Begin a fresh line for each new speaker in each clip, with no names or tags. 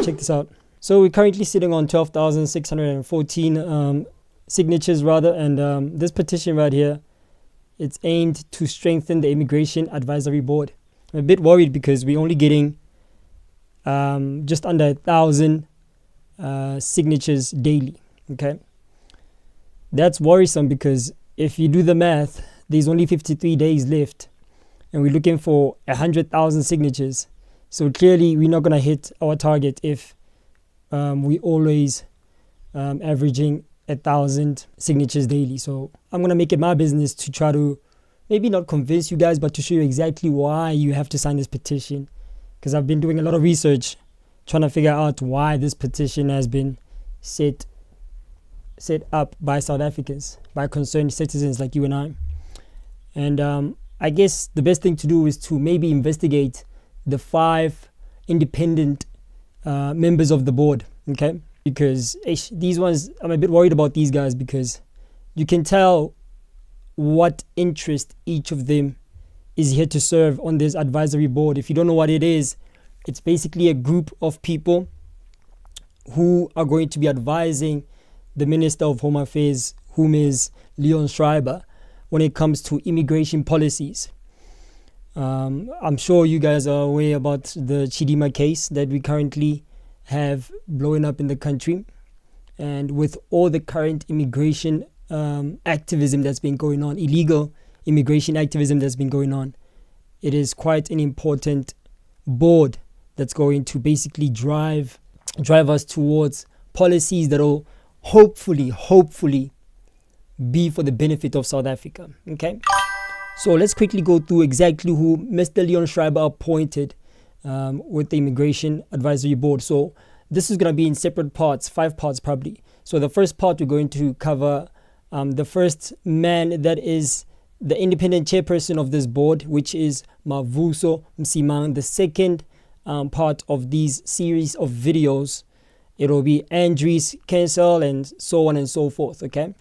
check this out. So we're currently sitting on 12,614 signatures rather, and this petition right here, it's aimed to strengthen the Immigration Advisory Board. I'm a bit worried because we're only getting just under 1,000 signatures daily. Okay, that's worrisome because if you do the math, there's only 53 days left, and we're looking for 100,000 signatures. So clearly, we're not gonna hit our target if we always averaging 1,000 signatures daily. So I'm gonna make it my business to try to maybe not convince you guys, but to show you exactly why you have to sign this petition. Because I've been doing a lot of research trying to figure out why this petition has been set up by South Africans, by concerned citizens like you and I. And I guess the best thing to do is to maybe investigate the 5 independent members of the board, okay? Because these ones, I'm a bit worried about these guys because you can tell what interest each of them is here to serve on this advisory board. If you don't know what it is, it's basically a group of people who are going to be advising the Minister of Home Affairs, whom is Leon Schreiber, when it comes to immigration policies. I'm sure you guys are aware about the Chidimma case that we currently have blowing up in the country. And with all the current immigration activism that's been going on, illegal immigration activism that's been going on, it is quite an important board that's going to basically drive us towards policies that will hopefully be for the benefit of South Africa. Okay, so let's quickly go through exactly who Mr. Leon Schreiber appointed with the Immigration Advisory Board. So this is going to be in separate parts, 5 parts probably. So the first part, we're going to cover the first man that is the independent chairperson of this board, which is Mavuso Msimang. The second part of these series of videos, it will be Andries Cancel and so on and so forth. Okay,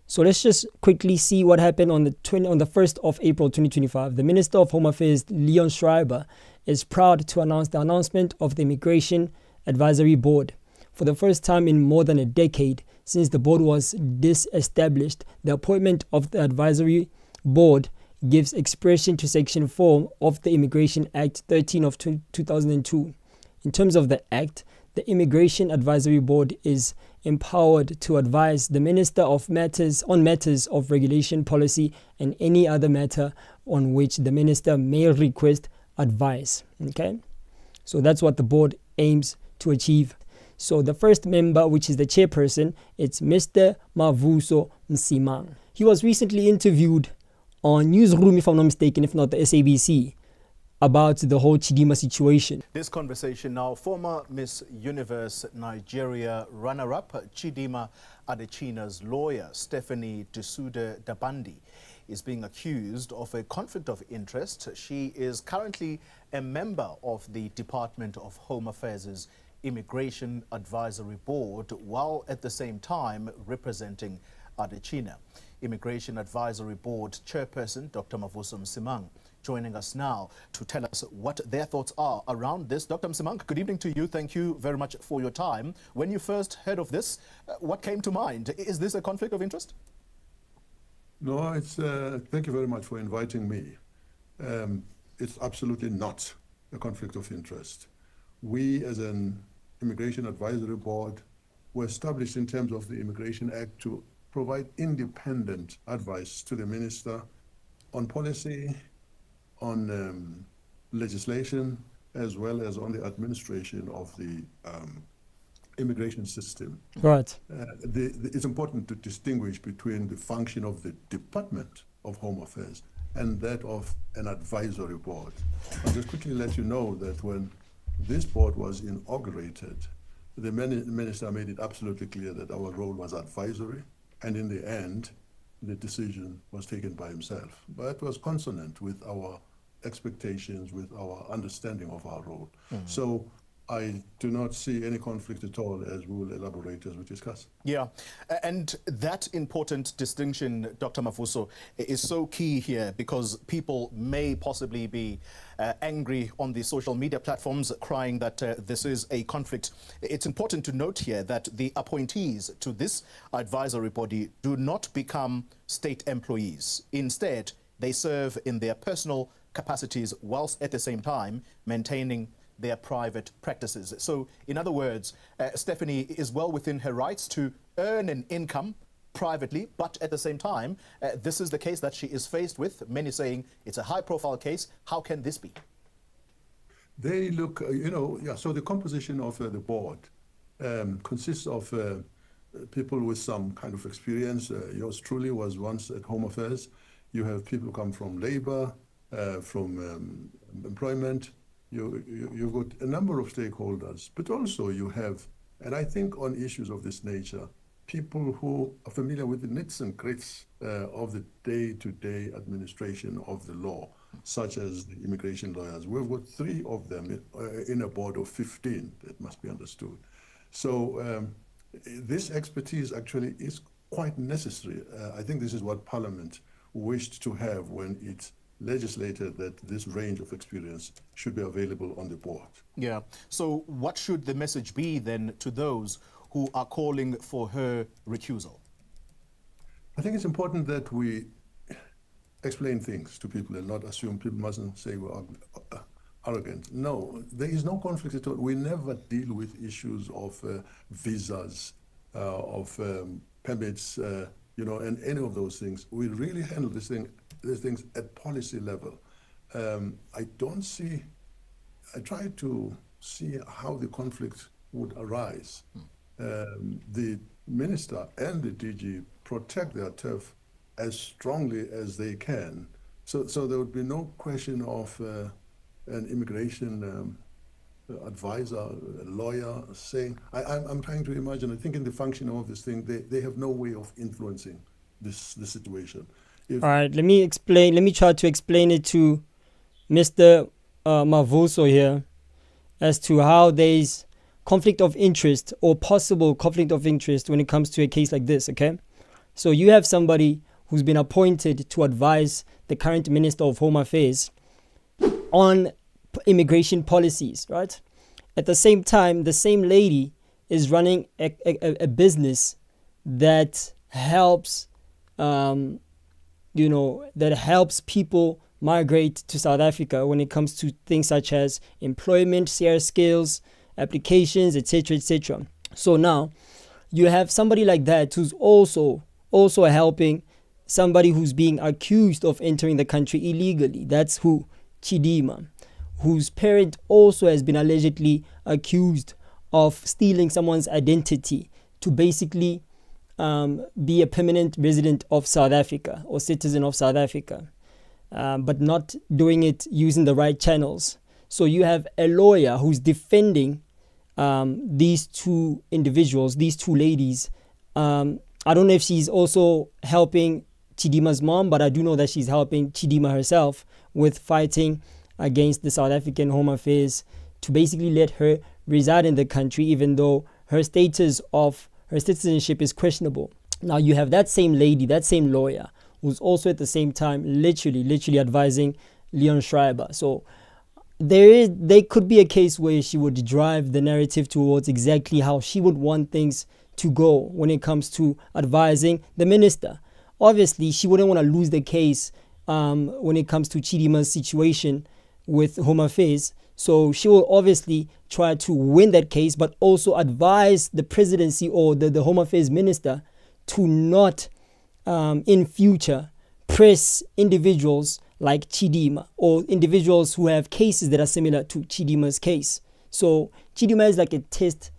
so let's just quickly see what happened on the 1st of April 2025. The Minister of Home Affairs, Leon Schreiber, is proud to announce the announcement of the Immigration Advisory Board. For the first time in more than a decade since the board was disestablished, the appointment of the advisory board gives expression to Section 4 of the Immigration Act 13 of 2002. In terms of the Act, the Immigration Advisory Board is empowered to advise the Minister on matters of regulation, policy, and any other matter on which the Minister may request advice. Okay, so that's what the board aims to achieve. So the first member, which is the chairperson, it's Mr. Mavuso Msimang. He was recently interviewed on Newsroom, if I'm not mistaken, if not the SABC, about the whole Chidimma situation.
This conversation now, former Miss Universe Nigeria runner-up Chidimma Adetshina's lawyer, Stephanie Dusude Dabandi, is being accused of a conflict of interest. She is currently a member of the Department of Home Affairs' Immigration Advisory Board, while at the same time representing Adetshina. Immigration Advisory Board Chairperson Dr Mavuso Msimang joining us now to tell us what their thoughts are around this. Dr. Msimang, good evening to you. Thank you very much for your time. When you first heard of this, what came to mind? Is this a conflict of interest?
No, it's thank you very much for inviting me. It's absolutely not a conflict of interest. We, as an Immigration Advisory Board, were established in terms of the Immigration Act to provide independent advice to the Minister on policy, on legislation, as well as on the administration of the immigration system.
Right.
It's important to distinguish between the function of the Department of Home Affairs and that of an advisory board. I'll just quickly let you know that when this board was inaugurated, the minister made it absolutely clear that our role was advisory, and in the end, the decision was taken by himself. But it was consonant with our expectations, with our understanding of our role. So I do not see any conflict at all, as we will elaborate as we discuss.
Yeah, and that important distinction, Dr. Mavuso, is so key here, because people may possibly be angry on the social media platforms crying that this is a conflict. It's important to note here that the appointees to this advisory body do not become state employees. Instead, they serve in their personal capacities whilst at the same time maintaining their private practices. So, in other words, Stephanie is well within her rights to earn an income privately, but at the same time, this is the case that she is faced with. Many saying it's a high-profile case. How can this be?
They look, so the composition of the board consists of people with some kind of experience. Yours truly was once at Home Affairs. You have people who come from labor, from employment. You've got a number of stakeholders, but also you have, and I think on issues of this nature, people who are familiar with the nits and grits of the day-to-day administration of the law, such as the immigration lawyers. We've got 3 of them in a board of 15, that must be understood. So this expertise actually is quite necessary. I think this is what Parliament wished to have when it legislated that this range of experience should be available on the board.
Yeah. So what should the message be then to those who are calling for her recusal?
I think it's important that we explain things to people and not assume. People mustn't say we're arrogant. No, there is no conflict at all. We never deal with issues of visas, of permits, and any of those things. We really handle these things at policy level. I try to see how the conflict would arise. The minister and the DG protect their turf as strongly as they can. So there would be no question of an immigration advisor, a lawyer saying, I'm trying to imagine, I think in the functioning of this thing, they have no way of influencing the situation. All
right, let me try to explain it to Mr. Mavuso here as to how there's conflict of interest or possible conflict of interest when it comes to a case like this, okay? So you have somebody who's been appointed to advise the current Minister of Home Affairs on immigration policies, right? At the same time, the same lady is running a business that helps, that helps people migrate to South Africa when it comes to things such as employment, share skills, applications, etc., etc. So now you have somebody like that who's also helping somebody who's being accused of entering the country illegally. That's who? Chidimma, whose parent also has been allegedly accused of stealing someone's identity to basically be a permanent resident of South Africa or citizen of South Africa, but not doing it using the right channels. So you have a lawyer who's defending these 2 individuals, these 2 ladies. I don't know if she's also helping Chidimma's mom, but I do know that she's helping Chidimma herself with fighting against the South African Home Affairs to basically let her reside in the country, even though her status of her citizenship is questionable. Now you have that same lady, that same lawyer, who's also at the same time literally advising Leon Schreiber. So there could be a case where she would drive the narrative towards exactly how she would want things to go when it comes to advising the minister. Obviously, she wouldn't want to lose the case when it comes to Chidimma's situation with Home Affairs. So she will obviously try to win that case, but also advise the presidency or the Home Affairs minister to not, in future, press individuals like Chidimma or individuals who have cases that are similar to Chidimma's case. So Chidimma is like a test.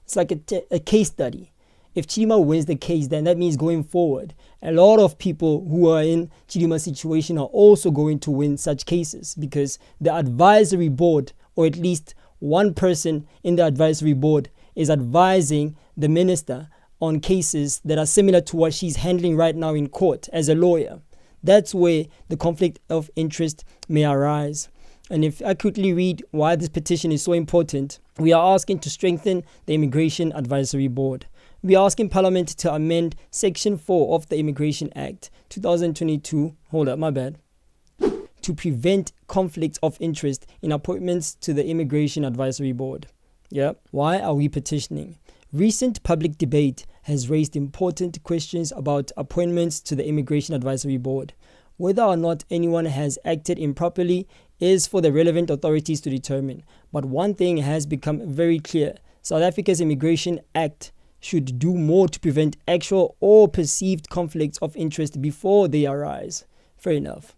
It's like a case study. If Chidimma wins the case, then that means going forward, a lot of people who are in Chidimma's situation are also going to win such cases, because the advisory board, or at least one person in the advisory board, is advising the minister on cases that are similar to what she's handling right now in court as a lawyer. That's where the conflict of interest may arise. And if I quickly read why this petition is so important, We are asking to strengthen the Immigration Advisory Board. We are asking Parliament to amend Section 4 of the Immigration Act 2022. To prevent conflicts of interest in appointments to the Immigration Advisory Board. Yeah. Why are we petitioning? Recent public debate has raised important questions about appointments to the Immigration Advisory Board. Whether or not anyone has acted improperly is for the relevant authorities to determine. But one thing has become very clear. South Africa's Immigration Act should do more to prevent actual or perceived conflicts of interest before they arise. Fair enough.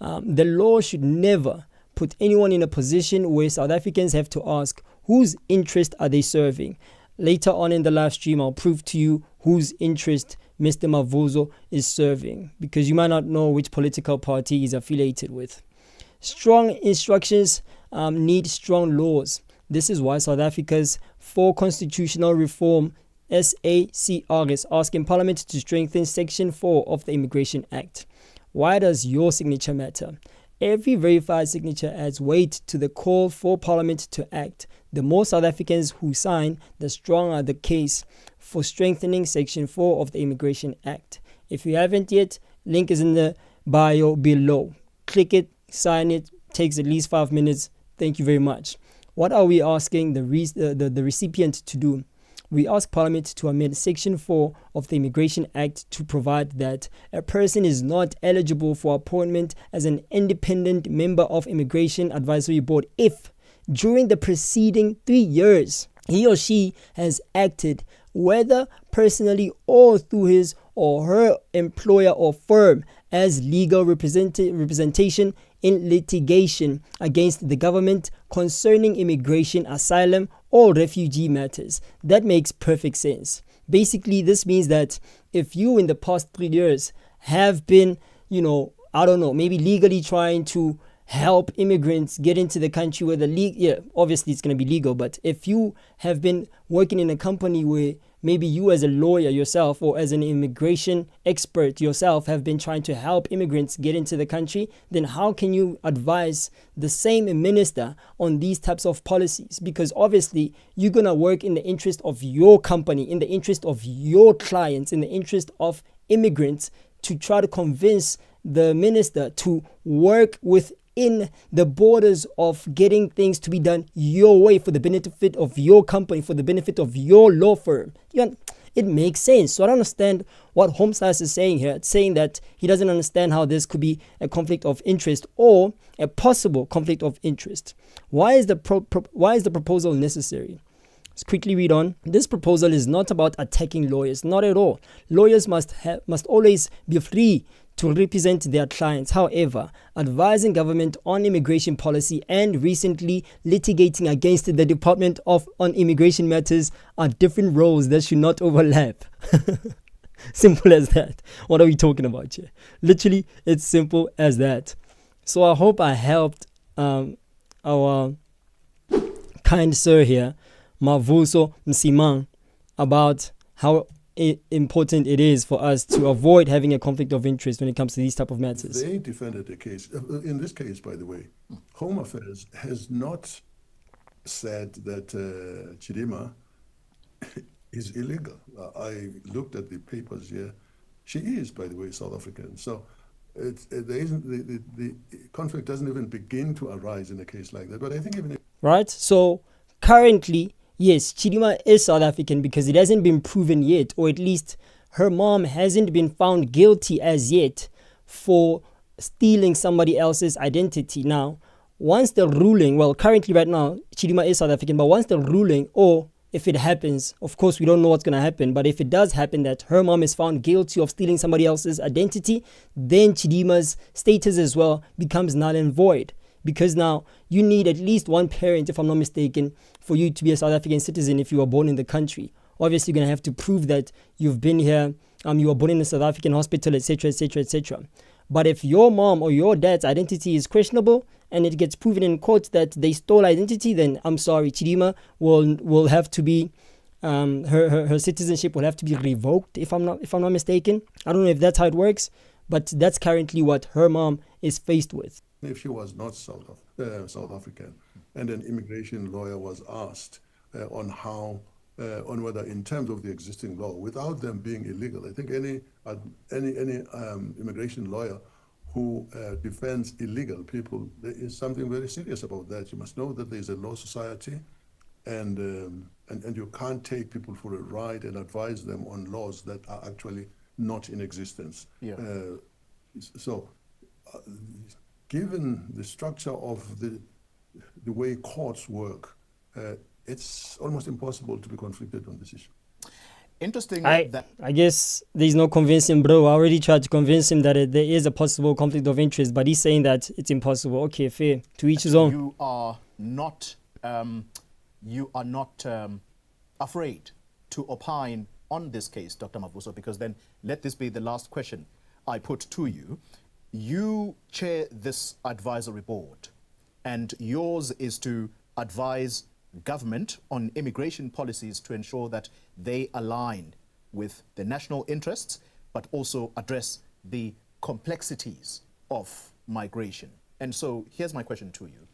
The law should never put anyone in a position where South Africans have to ask whose interest are they serving. Later on in the live stream, I'll prove to you whose interest Mr. Mavuso is serving, because you might not know which political party he's affiliated with. Strong instructions need strong laws. This is why South Africa's For Constitutional Reform SACR is asking Parliament to strengthen Section 4 of the Immigration Act. Why does your signature matter? Every verified signature adds weight to the call for Parliament to act. The more South Africans who sign, the stronger the case for strengthening Section 4 of the Immigration Act. If you haven't yet, link is in the bio below. Click it, sign it, takes at least 5 minutes. Thank you very much. What are we asking the recipient to do? We ask Parliament to amend Section 4 of the Immigration Act to provide that a person is not eligible for appointment as an independent member of Immigration Advisory Board if, during the preceding 3 years, he or she has acted, whether personally or through his or her employer or firm, as legal representation in litigation against the government concerning immigration, asylum, or refugee matters. That makes perfect sense. Basically, this means that if you in the past 3 years have been, maybe legally trying to help immigrants get into the country where obviously it's going to be legal, but if you have been working in a company where maybe you as a lawyer yourself or as an immigration expert yourself have been trying to help immigrants get into the country, then how can you advise the same minister on these types of policies? Because obviously you're going to work in the interest of your company, in the interest of your clients, in the interest of immigrants, to try to convince the minister to work within the borders of getting things to be done your way for the benefit of your company, for the benefit of your law firm. It makes sense. So I don't understand what Homesize is saying here. It's saying that he doesn't understand how this could be a conflict of interest or a possible conflict of interest. Why is the proposal necessary? Let's quickly read on. This proposal is not about attacking lawyers, not at all. Lawyers must always be free to represent their clients. However, advising government on immigration policy and recently litigating against the Department on Immigration Matters are different roles that should not overlap. Simple as that. What are we talking about here? Literally, it's simple as that. So I hope I helped our kind sir here, Mavuso Msimang, about how important it is for us to avoid having a conflict of interest when it comes to these type of matters.
They defended the case. In this case, by the way, Home Affairs has not said that Chidimma is illegal. I looked at the papers here. She is, by the way, South African. So the conflict doesn't even begin to arise in a case like that. But I think even if...
Right? So currently, yes, Chidimma is South African because it hasn't been proven yet, or at least her mom hasn't been found guilty as yet for stealing somebody else's identity. Now, once the ruling, currently right now, Chidimma is South African, but once the ruling, or if it happens, of course, we don't know what's going to happen, but if it does happen that her mom is found guilty of stealing somebody else's identity, then Chidimma's status as well becomes null and void. Because now you need at least one parent, if I'm not mistaken, for you to be a South African citizen if you were born in the country. Obviously, you're going to have to prove that you've been here, you were born in a South African hospital, etc., etc., etc. But if your mom or your dad's identity is questionable and it gets proven in court that they stole identity, then I'm sorry, Chidimma will have to be her citizenship will have to be revoked if I'm not mistaken. I don't know if that's how it works, but that's currently what her mom is faced with.
if she was not South African, and an immigration lawyer was asked on how, on whether in terms of the existing law, without them being illegal, I think any immigration lawyer who defends illegal people, there is something very serious about that. You must know that there is a law society, and you can't take people for a ride and advise them on laws that are actually not in existence.
Yeah.
Given the structure of the way courts work, it's almost impossible to be conflicted on this issue.
Interesting.
I guess there's no convincing, bro. I already tried to convince him that there is a possible conflict of interest, but he's saying that it's impossible. Okay, fair. To each his own.
You are not afraid to opine on this case, Dr. Mavuso, because then let this be the last question I put to you. You chair this advisory board, and yours is to advise government on immigration policies to ensure that they align with the national interests, but also address the complexities of migration. And so here's my question to you.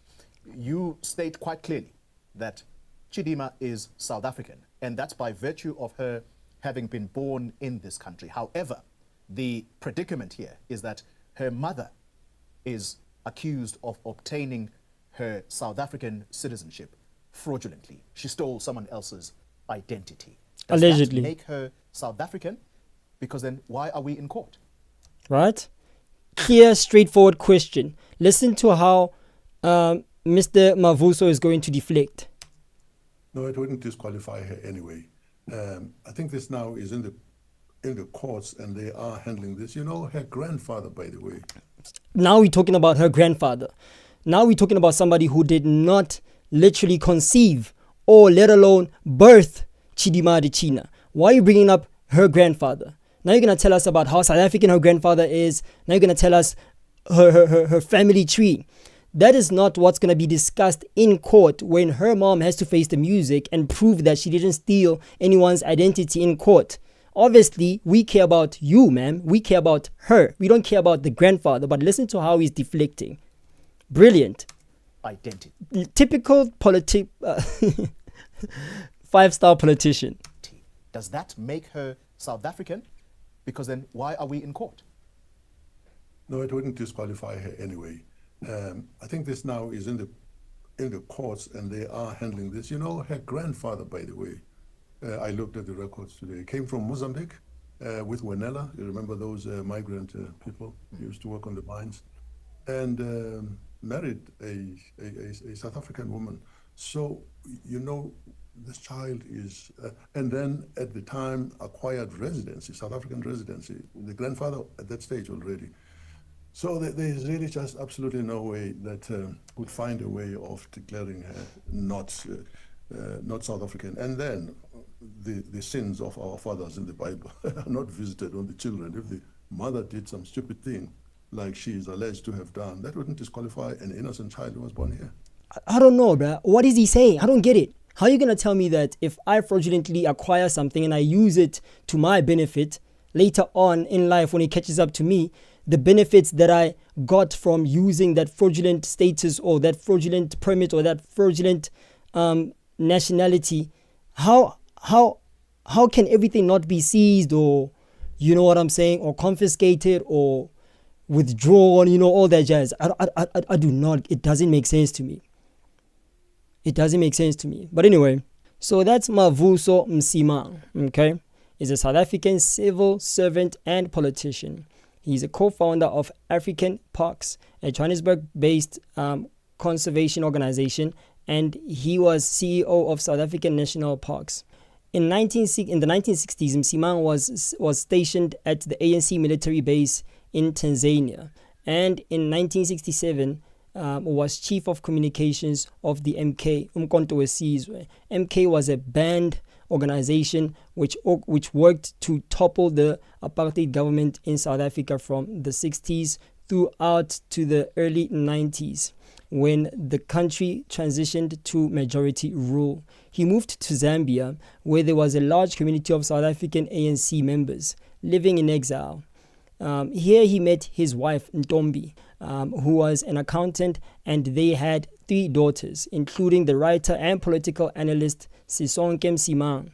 You state quite clearly that Chidimma is South African, and that's by virtue of her having been born in this country. However, the predicament here is that her mother is accused of obtaining her South African citizenship fraudulently. She stole someone else's identity. Does
Allegedly.
that make her South African? Because then why are we in court?
Right? Clear, straightforward question. Listen to how Mr. Mavuso is going to deflect.
No, it wouldn't disqualify her anyway. I think this now is in the courts, and they are handling this. You know, her grandfather, by the way.
Now we're talking about her grandfather. Now we're talking about somebody who did not literally conceive or let alone birth Chidimma Adetshina. Why are you bringing up her grandfather? Now you're going to tell us about how South African her grandfather is. Now you're going to tell us her family tree. That is not what's going to be discussed in court when her mom has to face the music and prove that she didn't steal anyone's identity in court. Obviously, we care about you, ma'am. We care about her. We don't care about the grandfather, but listen to how he's deflecting. Brilliant.
Identity.
Typical five-star politician.
Does that make her South African? Because then why are we in court?
No, it wouldn't disqualify her anyway. I think this now is in the courts, and they are handling this. You know, her grandfather, by the way, I looked at the records today, came from Mozambique with Wenela. You remember those migrant people who used to work on the mines, and married a South African woman. So, you know, this child is, and then at the time acquired residency, South African residency, the grandfather at that stage already. So there is really just absolutely no way that would find a way of declaring her not South African. And then the sins of our fathers in the Bible are not visited on the children. If the mother did some stupid thing, like she is alleged to have done, that wouldn't disqualify an innocent child who was born here.
I don't know, bruh. What is he saying? I don't get it. How are you going to tell me that if I fraudulently acquire something and I use it to my benefit, later on in life when it catches up to me, the benefits that I got from using that fraudulent status or that fraudulent permit or that fraudulent nationality, how can everything not be seized, or you know what I'm saying, or confiscated or withdrawn, you know, all that jazz? I do not, it doesn't make sense to me. It doesn't make sense to me. But anyway, so that's Mavuso Msimang, okay? He's a South African civil servant and politician. He's a co-founder of African Parks, a Johannesburg-based conservation organization, and he was CEO of South African National Parks. In the 1960s, Msimang was stationed at the ANC military base in Tanzania, and in 1967 was chief of communications of the MK, Umkhonto weSizwe. MK was a banned organization which worked to topple the apartheid government in South Africa from the 60s throughout to the early 90s, when the country transitioned to majority rule. He moved to Zambia, where there was a large community of South African ANC members living in exile. Here he met his wife, Ntombi, who was an accountant, and they had 3 daughters, including the writer and political analyst Sisonke Msimang.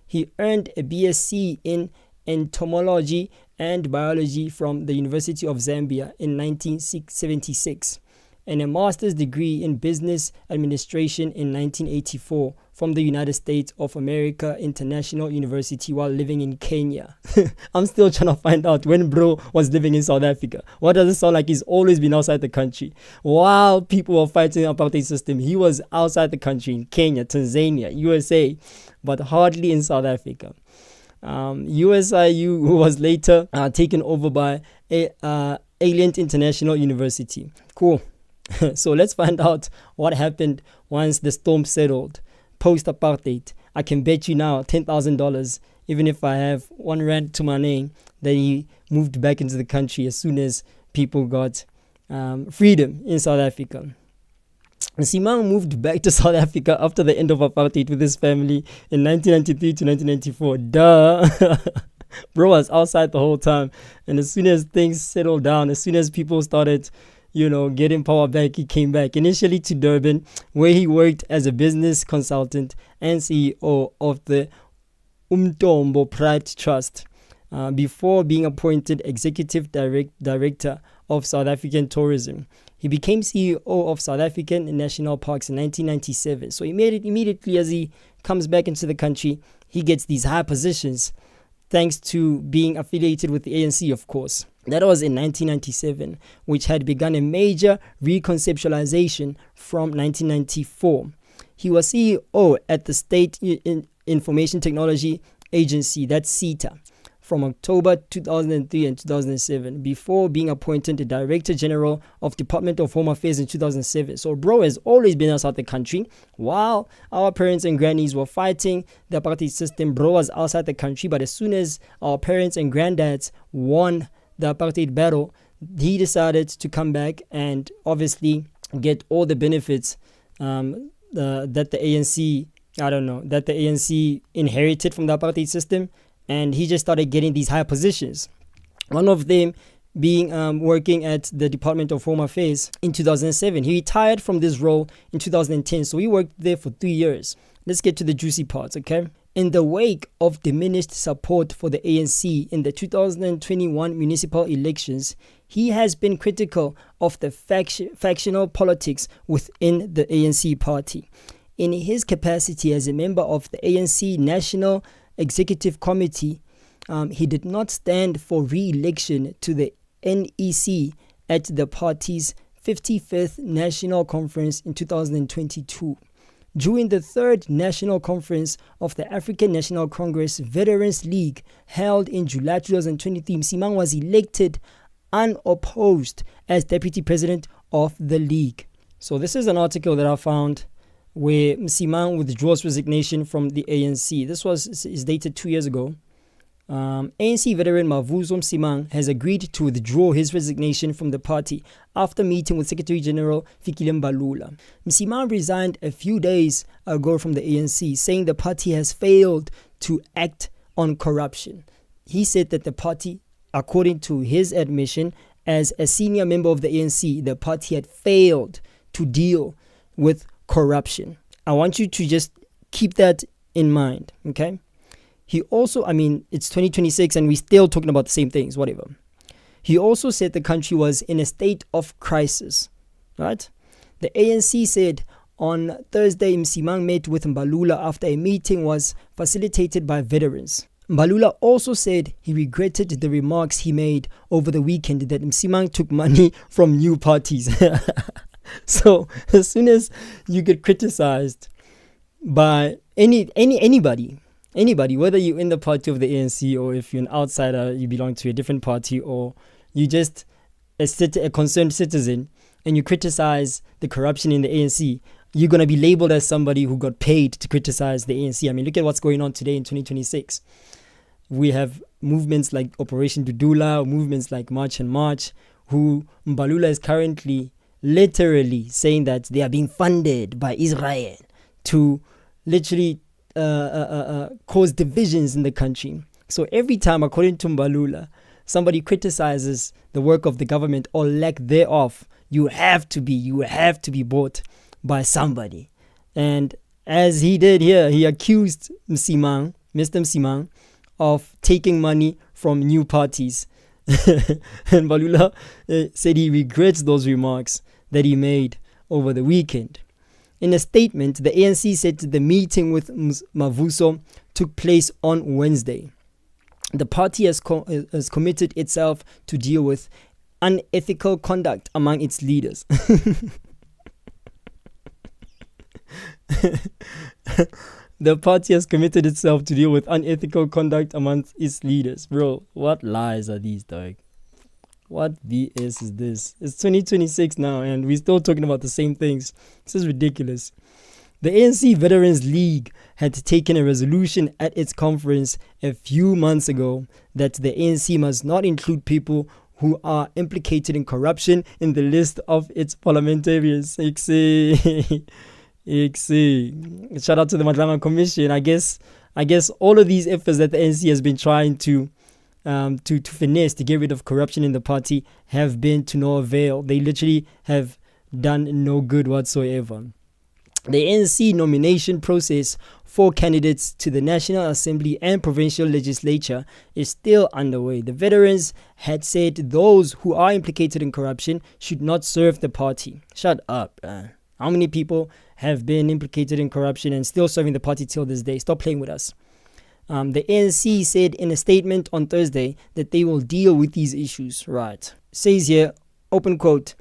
He earned a BSc in entomology and biology from the University of Zambia in 1976, and a master's degree in business administration in 1984 from the United States of America International University while living in Kenya. I'm still trying to find out when bro was living in South Africa. What does it sound like? He's always been outside the country. While people were fighting about the system, he was outside the country in Kenya, Tanzania, USA, but hardly in South Africa. USIU, who was later taken over by Alliant International University. Cool. So let's find out what happened once the storm settled. Post-apartheid, I can bet you now $10,000, even if I have 1 rand to my name, that he moved back into the country as soon as people got freedom in South Africa. Msimang moved back to South Africa after the end of apartheid with his family in 1993 to 1994. Duh! Bro was outside the whole time. And as soon as things settled down, as soon as people started getting power back, he came back initially to Durban, where he worked as a business consultant and CEO of the Umtombo Pride Trust before being appointed executive director of South African tourism. He became CEO of South African National Parks in 1997. So immediately as he comes back into the country, he gets these high positions thanks to being affiliated with the ANC, of course. That was in 1997, which had begun a major reconceptualization from 1994. He was CEO at the State Information Technology Agency, that's SITA, from October 2003 and 2007, before being appointed the Director General of Department of Home Affairs in 2007. So bro has always been outside the country. While our parents and grannies were fighting the apartheid system, bro was outside the country. But as soon as our parents and granddads won the apartheid battle, he decided to come back and obviously get all the benefits that the ANC inherited from the apartheid system, and he just started getting these high positions. One of them being working at the Department of Home Affairs in 2007. He retired from this role in 2010, so he worked there for 3 years. Let's get to the juicy parts, okay? In the wake of diminished support for the ANC in the 2021 municipal elections, he has been critical of the factional politics within the ANC party. In his capacity as a member of the ANC National Executive Committee, he did not stand for re-election to the NEC at the party's 55th National Conference in 2022. During the 3rd National Conference of the African National Congress Veterans League held in July 2023, Msimang was elected unopposed as Deputy President of the League. So this is an article that I found where Msimang withdraws resignation from the ANC. This is dated 2 years ago. ANC veteran Mavuso Msimang has agreed to withdraw his resignation from the party after meeting with Secretary General Fikile Mbalula. Msimang resigned a few days ago from the ANC, saying the party has failed to act on corruption. He said that the party, according to his admission as a senior member of the ANC, the party had failed to deal with corruption. I want you to just keep that in mind, okay? He also, it's 2026 and we're still talking about the same things, whatever. He also said the country was in a state of crisis, right? The ANC said on Thursday, Msimang met with Mbalula after a meeting was facilitated by veterans. Mbalula also said he regretted the remarks he made over the weekend that Msimang took money from new parties. So as soon as you get criticized by anybody, whether you're in the party of the ANC or if you're an outsider, you belong to a different party, or you just a concerned citizen and you criticize the corruption in the ANC, you're going to be labeled as somebody who got paid to criticize the ANC. Look at what's going on today in 2026. We have movements like Operation Dudula, movements like March and March, who Mbalula is currently literally saying that they are being funded by Israel to literally cause divisions in the country. So every time, according to Mbalula, somebody criticizes the work of the government or lack thereof, you have to be bought by somebody. And as he did here, he accused Mr. Msimang, of taking money from new parties. And Balula said he regrets those remarks that he made over the weekend. In a statement, the ANC said the meeting with Mavuso took place on Wednesday. The party has committed itself to deal with unethical conduct among its leaders. The party has committed itself to deal with unethical conduct amongst its leaders. Bro, what lies are these, dog? What BS is this? It's 2026 now and we're still talking about the same things. This is ridiculous. The ANC Veterans League had taken a resolution at its conference a few months ago that the ANC must not include people who are implicated in corruption in the list of its parliamentarians. Shout out to the Madlanga Commission. I guess all of these efforts that the ANC has been trying to finesse to get rid of corruption in the party have been to no avail. They literally have done no good whatsoever. The ANC nomination process for candidates to the National Assembly and provincial legislature is still underway. The veterans had said those who are implicated in corruption should not serve the party. Shut up. How many people have been implicated in corruption and still serving the party till this day? Stop playing with us. The ANC said in a statement on Thursday that they will deal with these issues. Right. Says here, open quote,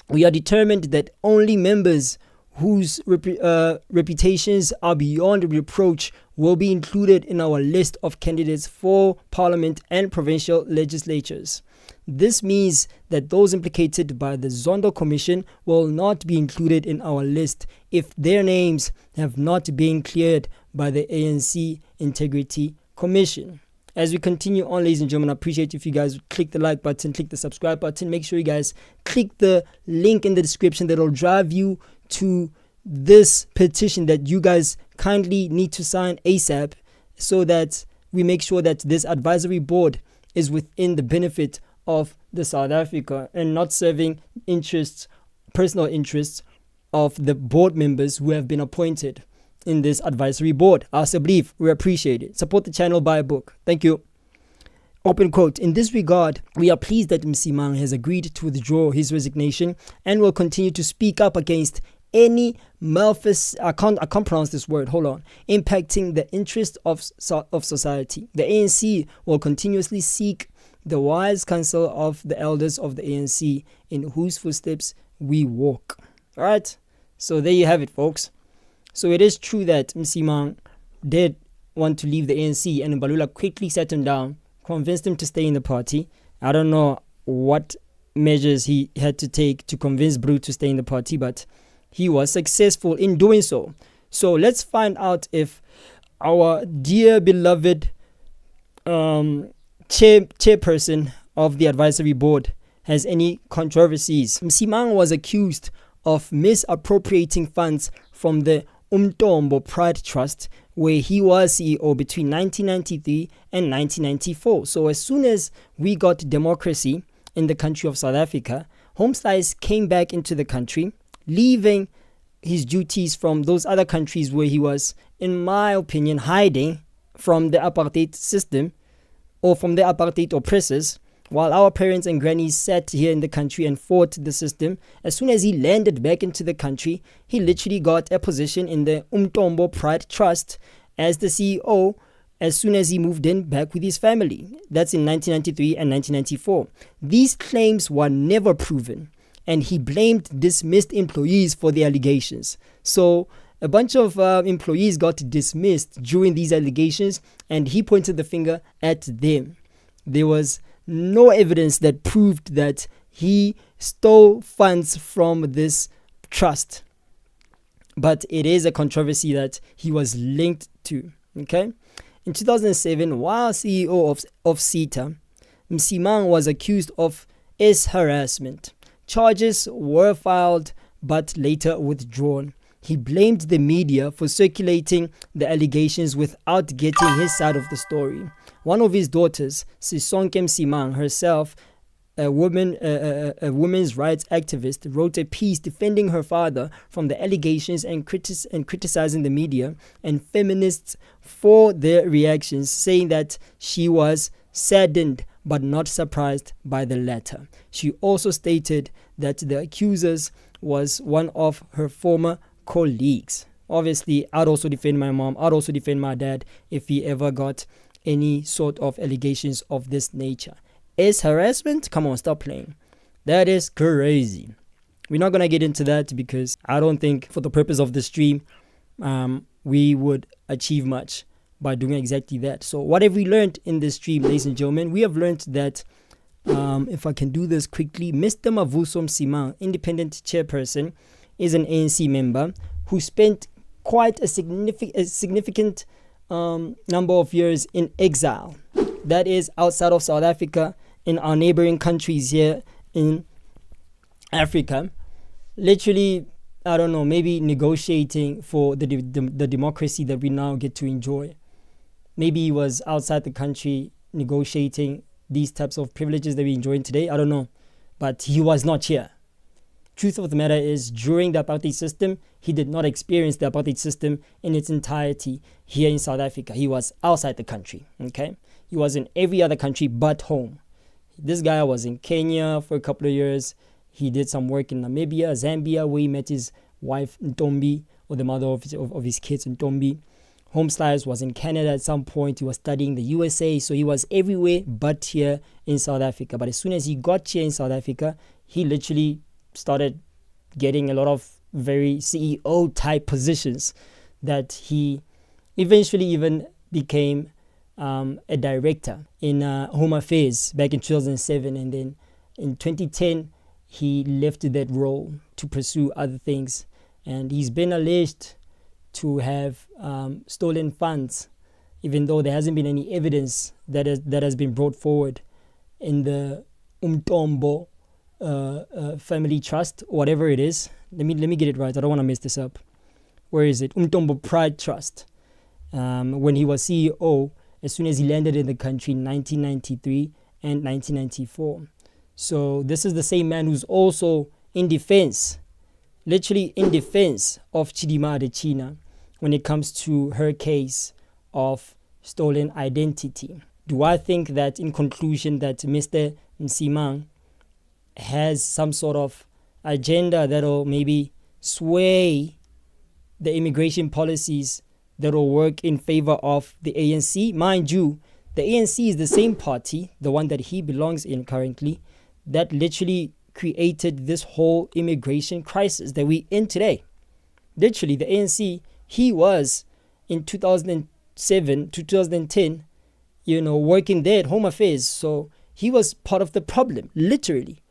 "We are determined that only members whose reputations are beyond reproach will be included in our list of candidates for parliament and provincial legislatures. This means that those implicated by the Zondo Commission will not be included in our list if their names have not been cleared by the ANC Integrity Commission." As we continue on, ladies and gentlemen, I appreciate if you guys click the like button, click the subscribe button. Make sure you guys click the link in the description that will drive you to this petition that you guys kindly need to sign ASAP, so that we make sure that this advisory board is within the benefit of the South Africa and not serving personal interests of the board members who have been appointed in this advisory board. I also believe we appreciate it. Support the channel, buy a book. Thank you. Open quote, "In this regard, we are pleased that Msimang has agreed to withdraw his resignation and will continue to speak up against any malfeasance, I can't pronounce this word, impacting the interest of society. The ANC will continuously seek the wise counsel of the elders of the ANC in whose footsteps we walk." All right. So there you have it, folks. So it is true that Msimang did want to leave the ANC, and Mbalula quickly sat him down, convinced him to stay in the party. I don't know what measures he had to take to convince Bru to stay in the party, but he was successful in doing so. So let's find out if our dear beloved chairperson of the advisory board has any controversies. Msimang was accused of misappropriating funds from the Umtombo Pride Trust, where he was CEO between 1993 and 1994. So as soon as we got democracy in the country of South Africa, Homeslice came back into the country, leaving his duties from those other countries where he was, in my opinion, hiding from the apartheid system or from the apartheid oppressors, while our parents and grannies sat here in the country and fought the system. As soon as he landed back into the country, he literally got a position in the Umtombo Pride Trust as the CEO as soon as he moved in back with his family. That's in 1993 and 1994. These claims were never proven, and he blamed dismissed employees for the allegations. So a bunch of employees got dismissed during these allegations, and he pointed the finger at them. There was no evidence that proved that he stole funds from this trust, but it is a controversy that he was linked to. Okay, in 2007, while CEO of CETA, Msimang was accused of harassment. Charges were filed but later withdrawn. He blamed the media for circulating the allegations without getting his side of the story. One of his daughters, Sisonke Msimang, herself a women's rights activist, wrote a piece defending her father from the allegations and criticizing the media and feminists for their reactions, saying that she was saddened but not surprised by the latter. She also stated that the accusers was one of her former colleagues. Obviously, I'd also defend my mom. I'd also defend my dad if he ever got any sort of allegations of this nature. Is harassment? Come on, stop playing. That is crazy. We're not going to get into that because I don't think for the purpose of the stream, we would achieve much by doing exactly that. So what have we learned in this stream, ladies and gentlemen? We have learned that, if I can do this quickly, Mr. Mavuso Msimang, independent chairperson, is an ANC member who spent quite a significant number of years in exile. That is outside of South Africa, in our neighboring countries here in Africa. Literally, I don't know, maybe negotiating for the democracy that we now get to enjoy. Maybe he was outside the country negotiating these types of privileges that we enjoy today. I don't know. But he was not here. Truth of the matter is, during the apartheid system, he did not experience the apartheid system in its entirety here in South Africa. He was outside the country, okay? He was in every other country but home. This guy was in Kenya for a couple of years. He did some work in Namibia, Zambia, where he met his wife, Ntombi, or the mother of his kids, Ntombi. Homeslice was in Canada at some point. He was studying the USA, so he was everywhere but here in South Africa. But as soon as he got here in South Africa, he literally started getting a lot of very CEO type positions that he eventually even became a director in Home Affairs back in 2007, and then in 2010 he left that role to pursue other things, and he's been alleged to have stolen funds, even though there hasn't been any evidence that has been brought forward in the Umtombo family trust, whatever it is. Let me get it right. I don't want to mess this up. Where is it? Umtombo Pride Trust. When he was CEO, as soon as he landed in the country in 1993 and 1994. So this is the same man who's also in defense, literally in defense of Chidimma Adetshina when it comes to her case of stolen identity. Do I think that, in conclusion, that Mr. Msimang has some sort of agenda that will maybe sway the immigration policies that will work in favor of the ANC? Mind you, the ANC is the same party, the one that he belongs in currently, that literally created this whole immigration crisis that we're in today. Literally, the ANC, he was in 2007 to 2010, working there at Home Affairs. So he was part of the problem, literally.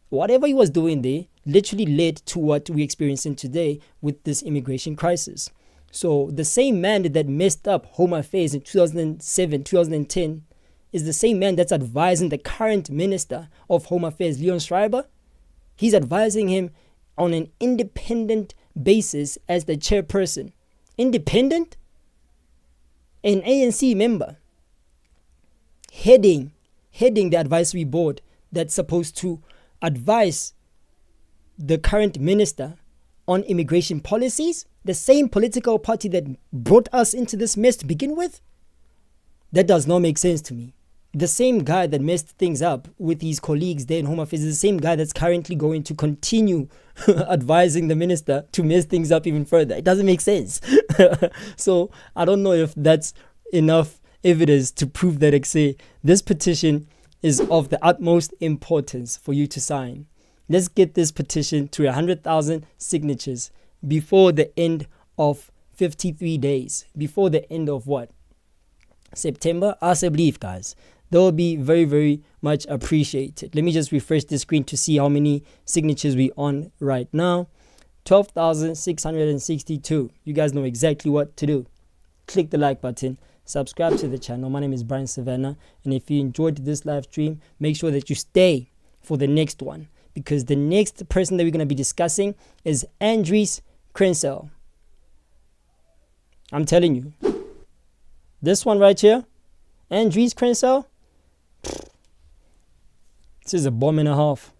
Whatever he was doing there literally led to what we're experiencing today with this immigration crisis. So the same man that messed up Home Affairs in 2007, 2010 is the same man that's advising the current Minister of Home Affairs, Leon Schreiber. He's advising him on an independent basis as the chairperson. Independent? An ANC member heading the advisory board that's supposed to advise the current minister on immigration policies, the same political party that brought us into this mess to begin with. That does not make sense to me. The same guy that messed things up with his colleagues there in Home Affairs is the same guy that's currently going to continue advising the minister to mess things up even further. It doesn't make sense. So I don't know if that's enough evidence to prove that this petition is of the utmost importance for you to sign. Let's get this petition to 100,000 signatures before the end of 53 days. Before the end of what? September? I believe, guys. That will be very, very much appreciated. Let me just refresh the screen to see how many signatures we're on right now. 12,662. You guys know exactly what to do. Click the like button. Subscribe to the channel. My name is Brian Sivana. And if you enjoyed this live stream, make sure that you stay for the next one, because the next person that we're going to be discussing is Andries Crensel. I'm telling you. This one right here, Andries Crenshaw, this is a bomb and a half.